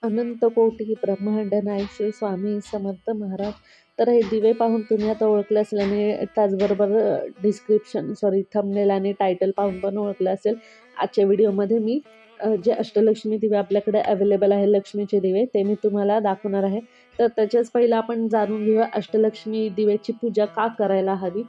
अनंत कोटी ब्रह्मांड नायक स्वामी समर्थ महाराज. तर हे दिवे पाहून तुम्ही आता ओळखले असेल आणि त्याचबरोबर थंबनेल आणि टायटल पाहून पण ओळखलं असेल. आजच्या व्हिडिओमध्ये मी जे अष्टलक्ष्मी दिवे आपल्याकडे अवेलेबल आहे, लक्ष्मीचे दिवे, ते मी तुम्हाला दाखवणार आहे. तर त्याच्याच पहिलं आपण जाणून घेऊया अष्टलक्ष्मी दिव्याची पूजा का करायला हवी.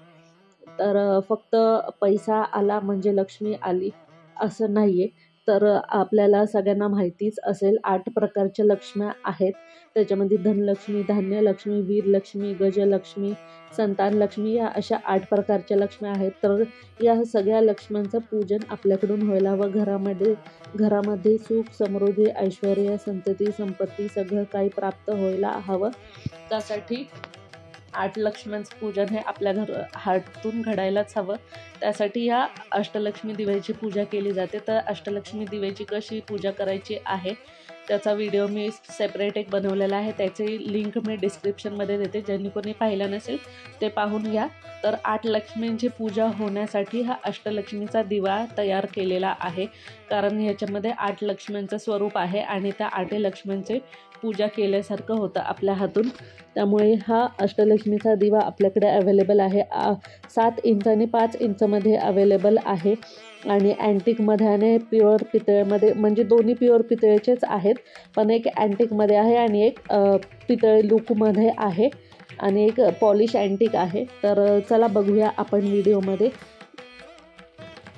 तर फक्त पैसा आला म्हणजे लक्ष्मी आली असं नाहीये. तर आपल्याला सगळ्यांना माहितीच असेल 8 प्रकारच्या लक्ष्म्या आहेत. त्याच्यामध्ये धनलक्ष्मी, धान्यलक्ष्मी, वीरलक्ष्मी, गजलक्ष्मी, संतानलक्ष्मी या अशा 8 प्रकारच्या लक्ष्म्या आहेत. तर या सगळ्या लक्ष्म्यांचं पूजन आपल्याकडून व्हायला हवं. घरामध्ये सुख, समृद्धी, ऐश्वर्य, संतती, संपत्ती सगळं काही प्राप्त व्हायला हवं. त्यासाठी 8 लक्ष्म्यांचं पूजन हे आपल्या हातून घडायलाच हवं. त्यासाठी या अष्टलक्ष्मी दिव्याची पूजा केली जाते. तर अष्टलक्ष्मी दिव्याची कशी पूजा करायची आहे त्याचा व्हिडिओ मी सेपरेट एक बनवलेला आहे. त्याची लिंक मी डिस्क्रिप्शनमध्ये देते. ज्यांनी कोणी पाहिलं नसेल ते पाहून घ्या. तर 8 लक्ष्मींची पूजा होण्यासाठी हा अष्टलक्ष्मीचा दिवा तयार केलेला आहे. कारण ह्याच्यामध्ये 8 लक्ष्म्यांचं स्वरूप आहे आणि त्या 8 लक्ष्म्यांचे पूजा केल्यासारखं होतं आपल्या हातून. त्यामुळे हा अष्टलक्ष्मीचा दिवा आपल्याकडे अवेलेबल आहे. 7 इंच आणि 5 इंचमध्ये अवेलेबल आहे आणि अँटिकमध्ये आणि प्युअर पितळेमध्ये, म्हणजे दोन्ही प्युअर पितळेचेच आहेत, पण एक अँटिकमध्ये आहे आणि एक पितळे लुकमध्ये आहे आणि एक पॉलिश अँटिक आहे. तर चला बघूया आपण व्हिडिओमध्ये.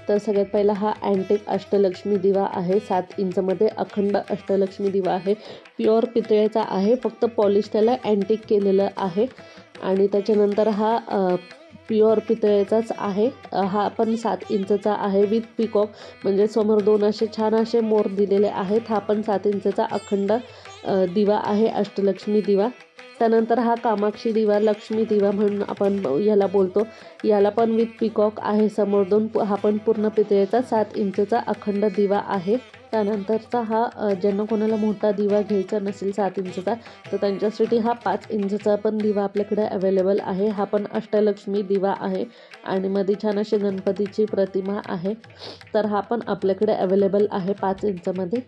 तर सगळ्यात पहिला हा अँटिक अष्टलक्ष्मी दिवा आहे. 7 इंचमध्ये अखंड अष्टलक्ष्मी दिवा आहे. प्युअर पितळेचा आहे, फक्त पॉलिश त्याला अँटिक केलेलं आहे. आणि त्याच्यानंतर हा प्युअर पितळेचाच आहे. हा पण 7 इंचचा आहे विथ पिकॉक, म्हणजे समोर 2 असे छान असे मोर दिलेले आहेत. हा पण 7 इंचचा अखंड दिवा आहे, अष्टलक्ष्मी दिवा. त्यानंतर हा कामाक्षी दिवा, लक्ष्मी दिवा म्हणून आपण याला बोलतो. याला पण विथ पिकॉक आहे समोर 2. हा पण पूर्ण पितळेचा 7 इंचचा अखंड दिवा आहे. त्यानंतरचा हा ज्यांना कोणाला मोठा दिवा घ्यायचा नसेल 7 इंचचा, तर त्यांच्यासाठी हा 5 इंचचा पण दिवा आपल्याकडे अवेलेबल आहे. हा पण अष्टलक्ष्मी दिवा आहे आणि मध्ये छान अशी गणपतीची प्रतिमा आहे. तर हा पण आपल्याकडे अवेलेबल आहे 5 इंचमध्ये.